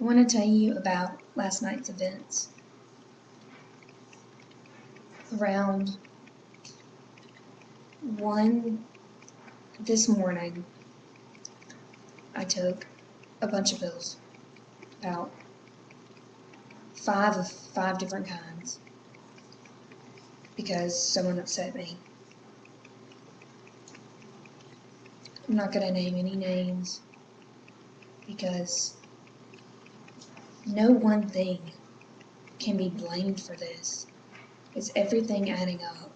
I want to tell you about last night's events. Around 1 this morning, I took a bunch of pills, about 5 different kinds, because someone upset me. I'm not going to name any names, because no one thing can be blamed for this. It's everything adding up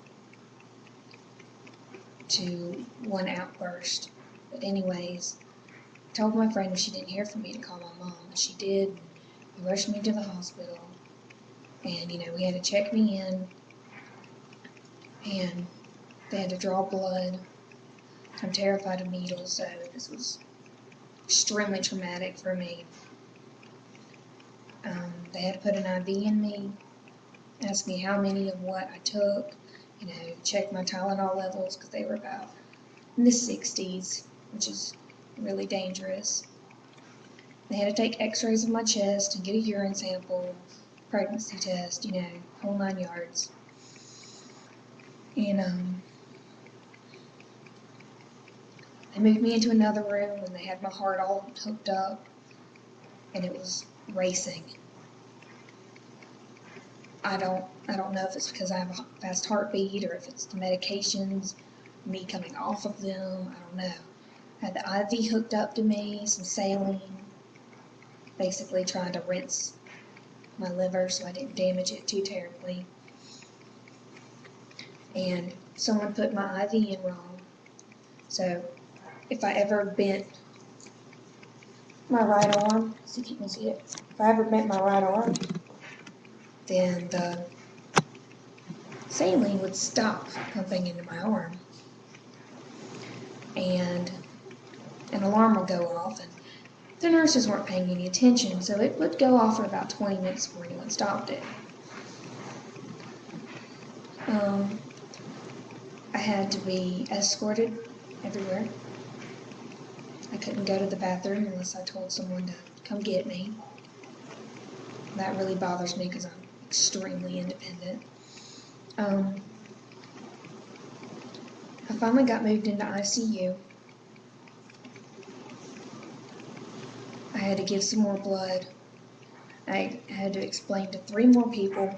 to one outburst. But anyways, I told my friend she didn't hear from me to call my mom, but she did. They rushed me to the hospital, and we had to check me in, and they had to draw blood. I'm terrified of needles, so this was extremely traumatic for me. They had to put an IV in me, ask me how many of what I took, check my Tylenol levels because they were about in the 60s, which is really dangerous. They had to take x-rays of my chest and get a urine sample, pregnancy test, whole 9 yards. And they moved me into another room and they had my heart all hooked up and it was racing. I don't know if it's because I have a fast heartbeat or if it's the medications, me coming off of them, I don't know. I had the IV hooked up to me, some saline, basically trying to rinse my liver so I didn't damage it too terribly. And someone put my IV in wrong. So if I ever bent my right arm, see if you can see it, if I ever bent my right arm, then the saline would stop pumping into my arm. And an alarm would go off, and the nurses weren't paying any attention, so it would go off for about 20 minutes before anyone stopped it. I had to be escorted everywhere. I couldn't go to the bathroom unless I told someone to come get me. That really bothers me because I'm extremely independent. I finally got moved into ICU. I had to give some more blood. I had to explain to 3 more people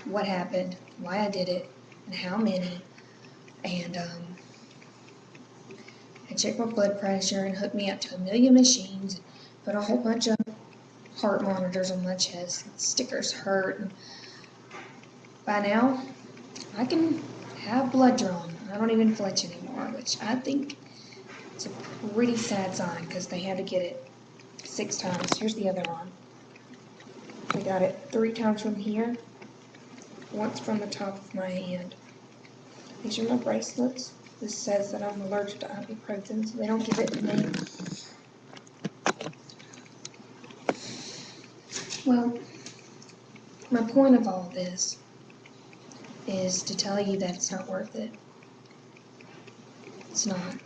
what happened, why I did it, and how many. And I checked my blood pressure and hooked me up to 1,000,000 machines, and put a whole bunch of heart monitors on my chest. Stickers hurt. And by now, I can have blood drawn. I don't even flinch anymore, which I think it's a pretty sad sign because they had to get it 6 times. Here's the other arm. They got it 3 times from here, once from the top of my hand. These are my bracelets. This says that I'm allergic to ibuprofen, so they don't give it to me. Well, my point of all this is to tell you that it's not worth it. It's not.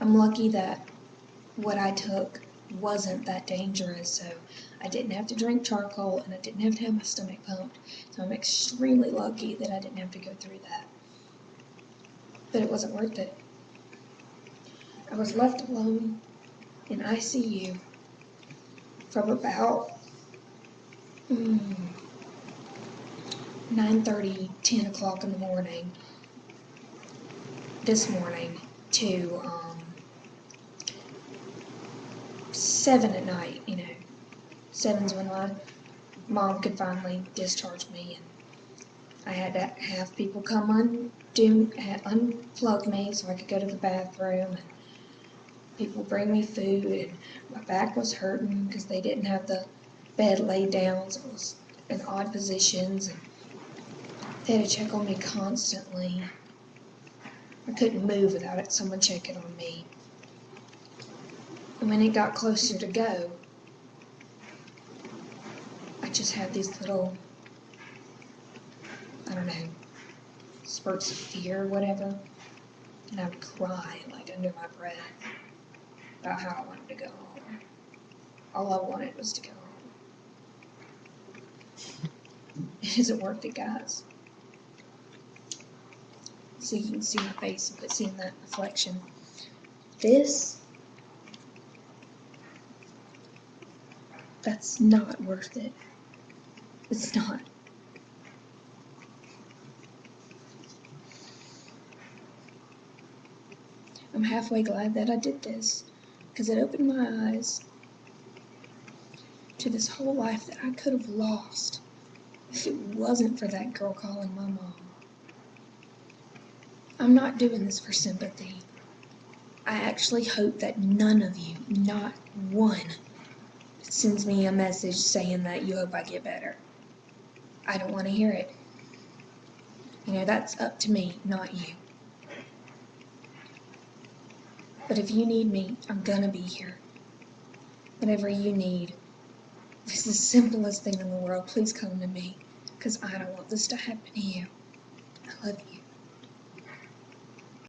I'm lucky that what I took wasn't that dangerous, so I didn't have to drink charcoal and I didn't have to have my stomach pumped. So I'm extremely lucky that I didn't have to go through that. But it wasn't worth it. I was left alone in ICU from about 9:30, 10 o'clock in the morning this morning to 7 at night. 7's when my mom could finally discharge me, and I had to have people come unplug me so I could go to the bathroom, and people bring me food, and my back was hurting because they didn't have the bed laid down, so it was in odd positions, and they had to check on me constantly. I couldn't move without someone checking on me. And when it got closer to go, I just had these little, I don't know, spurts of fear or whatever, and I would cry like under my breath about how I wanted to go home. all I wanted was to go home. It isn't worth it, guys. So you can see my face, but seeing that reflection. That's not worth it. It's not. I'm halfway glad that I did this, because it opened my eyes to this whole life that I could have lost if it wasn't for that girl calling my mom. I'm not doing this for sympathy. I actually hope that none of you, not one, sends me a message saying that you hope I get better. I don't want to hear it. You know, that's up to me, not you. But if you need me, I'm gonna be here. Whatever you need. If it's the simplest thing in the world, please come to me, because I don't want this to happen to you. I love you.